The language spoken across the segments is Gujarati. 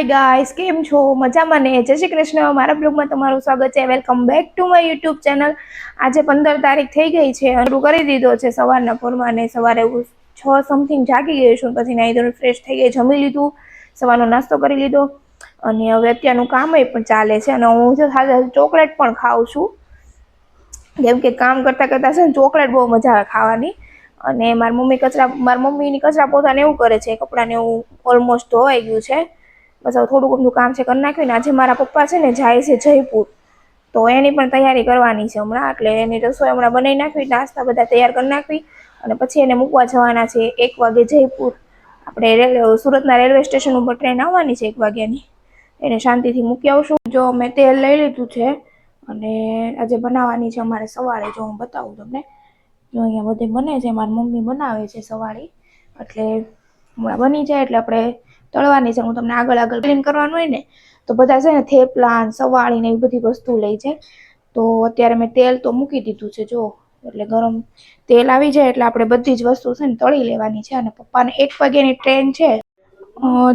ગાઈસ, કેમ છો? મજામાં ને? જય શ્રી કૃષ્ણ. મારા બ્લોગમાં તમારું સ્વાગત છે. Welcome back to my YouTube channel. આજે 15 તારીખ થઈ ગઈ છે. શરૂ કરી દીધો છે સવારના પોરમાં ને સવારે 6 સમથિંગ જાગી ગઈ છું. પછી નાઈ ધોઈને ફ્રેશ થઈ ગઈ, જમી લીધું, સવારનો નાસ્તો કરી લીધો અને હવે અત્યારનું કામ પણ ચાલે છે. અને હું સાથે ચોકલેટ પણ ખાઉં છું, કેમ કે કામ કરતા કરતા છે ને ચોકલેટ બહુ મજા આવે ખાવાની. અને મારી મમ્મીની કચરા પોતાને એવું કરે છે, કપડાને એવું ઓલમોસ્ટ ધોવાઈ ગયું છે. બસ હવે થોડું ઘણું કામ છે કરી નાખ્યું ને. આજે મારા પપ્પા છે ને જાય છે જયપુર, તો એની પણ તૈયારી કરવાની છે હમણાં. એટલે એની રસોઈ હમણાં બનાવી નાખવી, નાસ્તા બધા તૈયાર કરી નાખવી અને પછી એને મૂકવા જવાના છે 1 વાગે જયપુર. આપણે સુરતના રેલવે સ્ટેશન ઉપર ટ્રેન આવવાની છે 1 વાગ્યાની. એને શાંતિથી મૂકી આવશું. જો મેં તેલ લઈ લીધું છે અને આજે બનાવવાની છે અમારે સવારે. જો હું બતાવું તમને, જો અહીંયા બધે બને છે, મારી મમ્મી બનાવે છે સવાળી. એટલે હમણાં બની જાય એટલે આપણે તળવાની છે. હું તમને આગળ ક્લીન કરવાનું હોય ને તો બધા છે ને થેપલા, સવાળી ને એવી બધી વસ્તુ લઈ જાય. તો અત્યારે મેં તેલ તો મૂકી દીધું છે જો, એટલે ગરમ તેલ આવી જાય એટલે આપણે બધી જ વસ્તુ છે ને તળી લેવાની છે. અને પપ્પાને 1 વાગ્યાની ટ્રેન છે.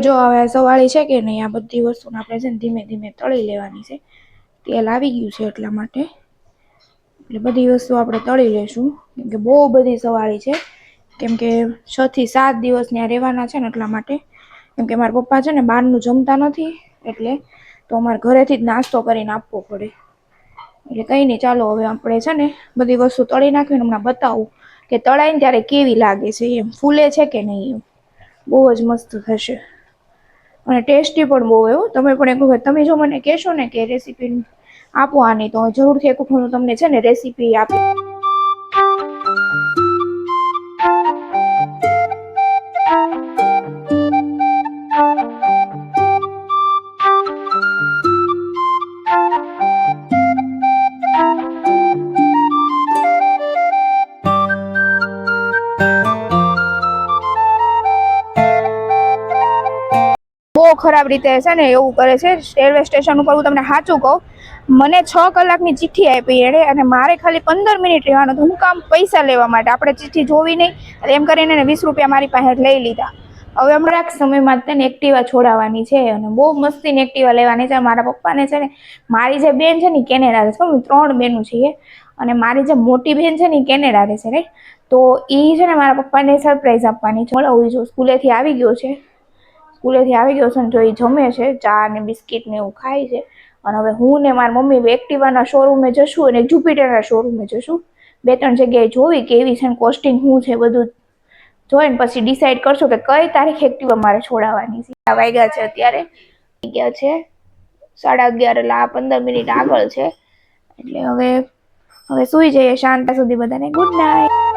જો હવે સવાળી છે કે નહીં, આ બધી વસ્તુને આપણે છે ને ધીમે ધીમે તળી લેવાની છે. તેલ આવી ગયું છે એટલા માટે. એટલે બધી વસ્તુ આપણે તળી લેશું, કેમ કે બહુ બધી સવાળી છે. કેમ કે 6 થી 7 દિવસ ત્યાં રહેવાના છે ને એટલા માટે. કેમ કે મારા પપ્પા છે ને બહારનું જમતા નથી, એટલે તો અમારે ઘરેથી જ નાસ્તો કરીને આપવો પડે. એટલે કંઈ નહીં, ચાલો હવે આપણે છે ને બધી વસ્તુ તળી નાખીને હમણાં બતાવું કે તળાય ને ત્યારે કેવી લાગે છે, એમ ફૂલે છે કે નહીં. એમ બહુ જ મસ્ત થશે અને ટેસ્ટી પણ બહુ. એવું તમે પણ એક વખત તમે જો મને કહેશો ને કે રેસીપી આપો આની, તો જરૂરથી એક વખત હું તમને છે ને રેસીપી આપું. બહુ ખરાબ રીતે છે ને એવું કરે છે રેલવે સ્ટેશન ઉપર. હું તમને સાચું કહું, મને 6 કલાકની ચિઠ્ઠી આપી એણે અને મારે ખાલી 15 મિનિટ રહેવાનું હતું. હું કામ? પૈસા લેવા માટે. આપણે ચિઠ્ઠી જોવી નહીં, એમ કરીને એને 20 રૂપિયા મારી પાસે લઈ લીધા. હવે હમણાં સમયમાં તેને એક્ટિવા છોડાવવાની છે અને બહુ મસ્તીની એક્ટિવા લેવાની છે. મારા પપ્પાને છે ને, મારી જે બેન છે ને કેનેડા છે, 3 બહેનો છીએ, અને મારી જે મોટી બેન છે ને એ કેનેડા રહે છે, રાઈટ. તો એ છે ને મારા પપ્પાને સરપ્રાઈઝ આપવાની છે. મળવું જો સ્કૂલેથી આવી ગયો છે ને, જો એ જમે છે, ચા ને બિસ્કીટ ને એવું ખાય છે. અને હવે હું ને મારી મમ્મી એક્ટિવાના શોરૂમે જશું અને જુપિટરના શોરૂમે જશું. 2-3 જગ્યાએ જોવી કે એવી છે ને કોસ્ટિંગ શું છે બધું જોઈને પછી ડિસાઈડ કરશું કે કઈ તારીખે એક્ટિવા મારે છોડાવવાની છે. આ વાગ્યા છે અત્યારે, ગયા છે 11:30, એટલે આ 15 મિનિટ આગળ છે. એટલે હવે સુઈ જઈએ શાંતિ સુધી. બધાને ગુડ નાઇટ.